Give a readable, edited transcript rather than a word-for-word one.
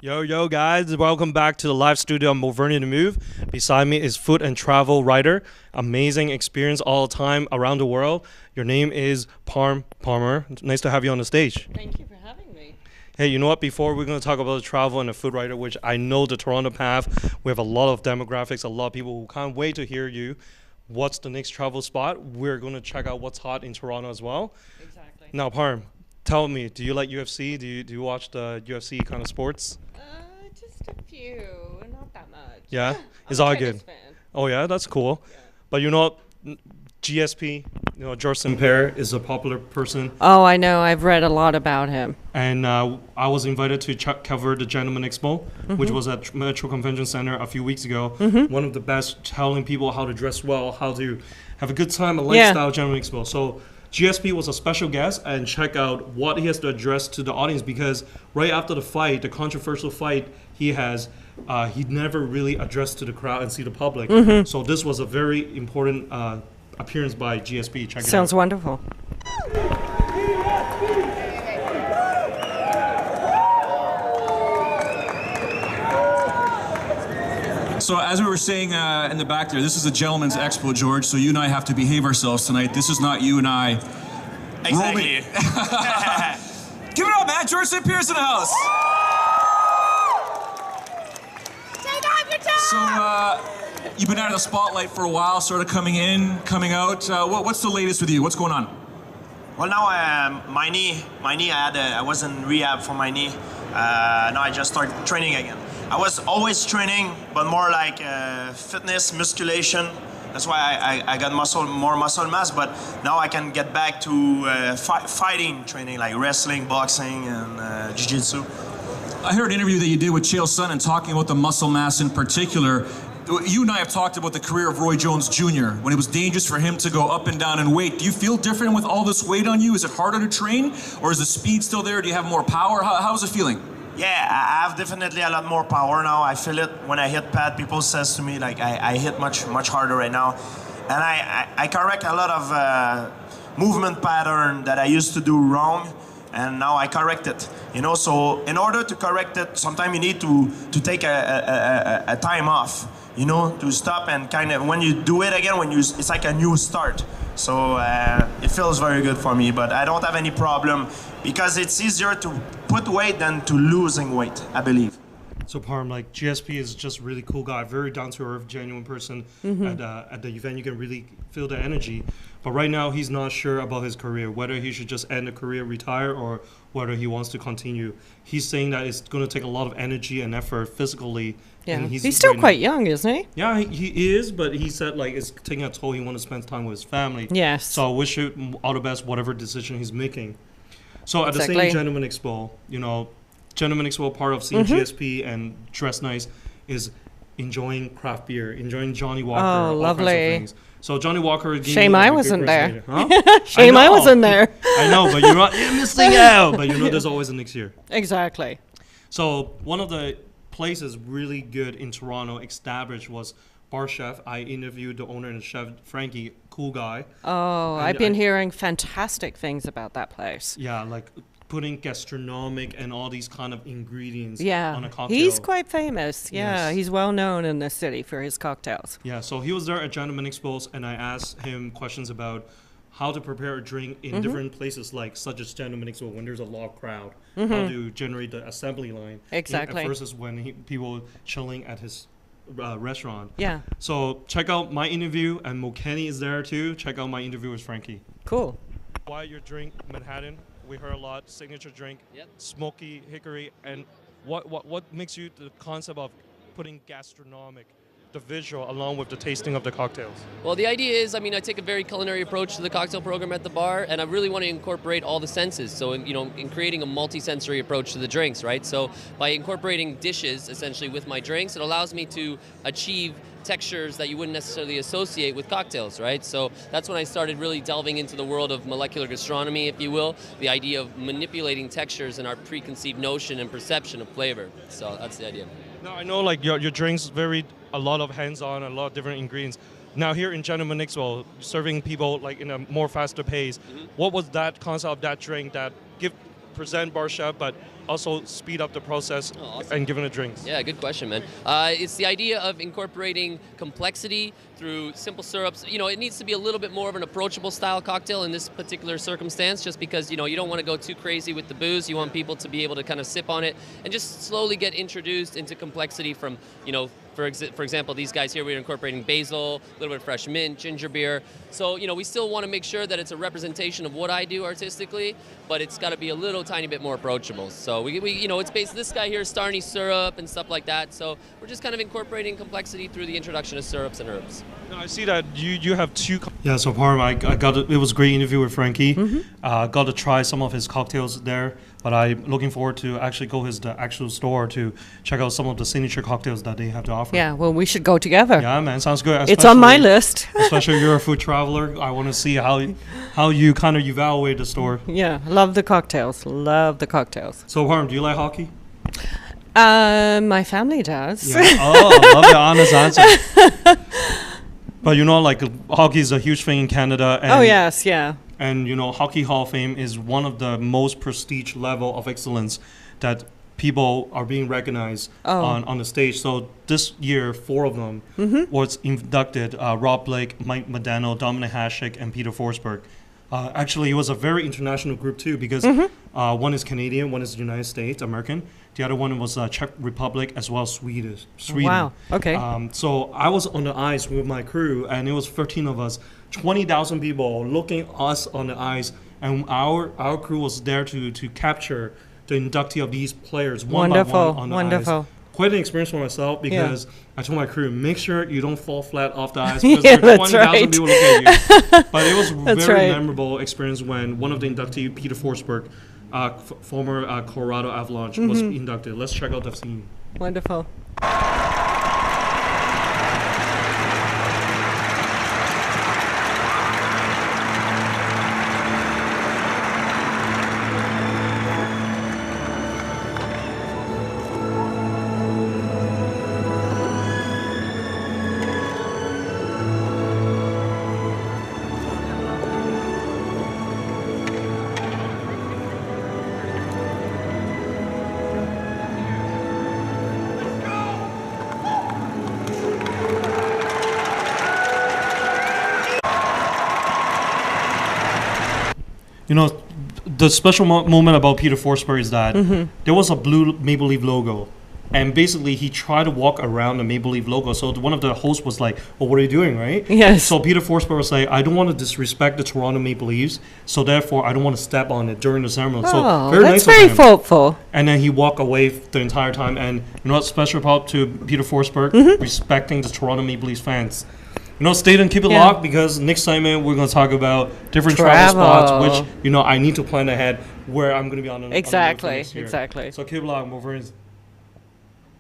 Yo, guys, welcome back to the live studio of MoVernie The Move. Beside me is food and travel writer. Amazing experience all the time around the world. Your name is Palmer. Nice to have you on the stage. Thank you for having me. Hey, you know what? Before we're going to talk about the travel and the food writer, which I know the Toronto path, we have a lot of demographics, a lot of people who can't wait to hear you. What's the next travel spot? We're going to check out what's hot in Toronto as well. Exactly. Now, Parm, tell me, do you like UFC? Do you watch the UFC kind of sports? Just a few, not that much. Yeah, it's I'm all a tennis good. fan. Oh yeah, that's cool. Yeah. But you know, GSP, Georges St is a popular person, Oh, I know. I've read a lot about him. and I was invited to cover the Gentelmen Expo, which was at Metro Convention Center a few weeks ago. One of the best, telling people how to dress well, how to have a good time, a lifestyle Gentelmen Expo. So GSP was a special guest, and check out what he has to address to the audience, because right after the fight, the controversial fight he has, he never really addressed to the crowd and see the public. So this was a very important appearance by GSP. Check it out. Sounds wonderful. So as we were saying in the back there, this is a gentleman's expo, George, so you and I have to behave ourselves tonight. This is not you and I. Exactly. Give it up, man. George St. Pierre's in the house. So you've been out of the spotlight for a while, sort of coming in, coming out. What's the latest with you? What's going on? Well, now my knee. I was in rehab for my knee. Now I just started training again. I was always training, but more like fitness, musculation. That's why I got more muscle mass. But now I can get back to fighting training, like wrestling, boxing, and jiu-jitsu. I heard an interview that you did with Chael Sonnen talking about the muscle mass in particular. You and I have talked about the career of Roy Jones Jr. when it was dangerous for him to go up and down in weight. Do you feel different with all this weight on you? Is it harder to train, or is the speed still there? Do you have more power? How's it feeling? Yeah, I have definitely a lot more power now. I feel it when I hit pad. People says to me like I hit much harder right now, and I correct a lot of movement pattern that I used to do wrong, and now I correct it. So in order to correct it, sometimes you need to take a time off. To stop and kind of, when you do it again, it's like a new start. So it feels very good for me, but I don't have any problem because it's easier to put weight than to losing weight, I believe. So Parm, like GSP is just a really cool guy, very down to earth, genuine person. At the event, you can really feel the energy. But right now, he's not sure about his career, whether he should just end the career, retire, or whether he wants to continue. He's saying that it's going to take a lot of energy and effort physically. Yeah, And he's still quite young, isn't he? Yeah, he is, but he said like it's taking a toll. He wants to spend time with his family. Yes. So I wish him all the best, whatever decision he's making. So at the Exactly. same Gentleman Expo, Gentleman Expo, part of seeing GSP and Dress Nice is enjoying craft beer, enjoying Johnny Walker, Oh, all kinds of lovely. things. So Johnny Walker. gave Shame me, like, I a good wasn't there. personality. Huh? Shame I know. wasn't there. I know, but you're missing out. But there's always a next year. Exactly. So one of the places really good in Toronto established was BarChef. I interviewed the owner and chef, Frankie, cool guy. Oh, And I've been hearing fantastic things about that place. Yeah, like putting gastronomic and all these kind of ingredients Yeah, on a cocktail. he's quite famous. Yeah, Yes. he's well known in the city for his cocktails. Yeah, so he was there at Gentleman Expos, and I asked him questions about how to prepare a drink in different places, like such as Gentleman Expo, when there's a lot of crowd, how to generate the assembly line. Exactly. Versus when people chilling at his restaurant. Yeah, So check out my interview, and MoVernie is there too. Check out my interview with Frankie. cool. Why your drink, Manhattan? We heard a lot, signature drink, smoky hickory, and what makes you the concept of putting gastronomic, the visual, along with the tasting of the cocktails? Well, the idea is, I take a very culinary approach to the cocktail program at the bar, and I really want to incorporate all the senses. So, in creating a multi-sensory approach to the drinks, right? So, by incorporating dishes, essentially, with my drinks, it allows me to achieve textures that you wouldn't necessarily associate with cocktails, right? So that's when I started really delving into the world of molecular gastronomy, if you will, the idea of manipulating textures and our preconceived notion and perception of flavor. So that's the idea. Now, I know like your drinks vary a lot of hands-on, a lot of different ingredients. Now here in Gentleman Expo, serving people like in a more faster pace, what was that concept of that drink that present BarChef, but also speed up the process and giving it drinks? Yeah, good question, man. It's the idea of incorporating complexity through simple syrups. You know, it needs to be a little bit more of an approachable style cocktail in this particular circumstance, just because, you know, you don't want to go too crazy with the booze. You want people to be able to kind of sip on it and just slowly get introduced into complexity from, you know, for example, these guys here, we're incorporating basil, a little bit of fresh mint, ginger beer. So, you know, we still want to make sure that it's a representation of what I do artistically, but it's got to be a little tiny bit more approachable. So we you know, it's based, this guy here is Starny syrup and stuff like that. So we're just kind of incorporating complexity through the introduction of syrups and herbs. Now, I see that you have two. Yeah, so Parm, I got it was a great interview with Frankie. Got to try some of his cocktails there, but I'm looking forward to actually go the actual store to check out some of the signature cocktails that they have to offer. Yeah, well, we should go together. Yeah, man, sounds good. It's on my list. Especially you're a food traveler. I want to see how you kind of evaluate the store. Yeah, love the cocktails. Love the cocktails. So, Parm, do you like hockey? My family does. Yeah. Oh, I love the honest answer. But you know, like hockey is a huge thing in Canada. And, Oh, yes, yeah. And you know, Hockey Hall of Fame is one of the most prestige level of excellence that people are being recognized on the stage. So this year, 4 of them was inducted: Rob Blake, Mike Modano, Dominik Hasek, and Peter Forsberg. Actually, it was a very international group too, because one is Canadian, one is United States American. The other one was Czech Republic as well as Sweden. Wow. Okay. So I was on the ice with my crew, and it was 13 of us, 20,000 people looking us on the ice, and our crew was there to capture the inductee of these players one by one on the ice. Quite an experience for myself, because I told my crew, make sure you don't fall flat off the ice, because Yeah, there's that's 20,000 right. people looking at you. But it was a very right. memorable experience when one of the inductees, Peter Forsberg, former Colorado Avalanche, was inducted. Let's check out the scene. Wonderful. You know, the special moment about Peter Forsberg is that there was a blue Maple Leaf logo, and basically he tried to walk around the Maple Leaf logo. So one of the hosts was like, "Well, what are you doing, right?" Yes. So Peter Forsberg was like, "I don't want to disrespect the Toronto Maple Leafs, so therefore I don't want to step on it during the ceremony." So That's nice very of him. thoughtful. And then he walked away the entire time. And you know what's special about to Peter Forsberg? Respecting the Toronto Maple Leafs fans. You know, stay and keep it locked, because next segment we're going to talk about different travel spots, which, you know, I need to plan ahead where I'm going to be on the Exactly, next year. exactly. So keep it locked, MoVernie.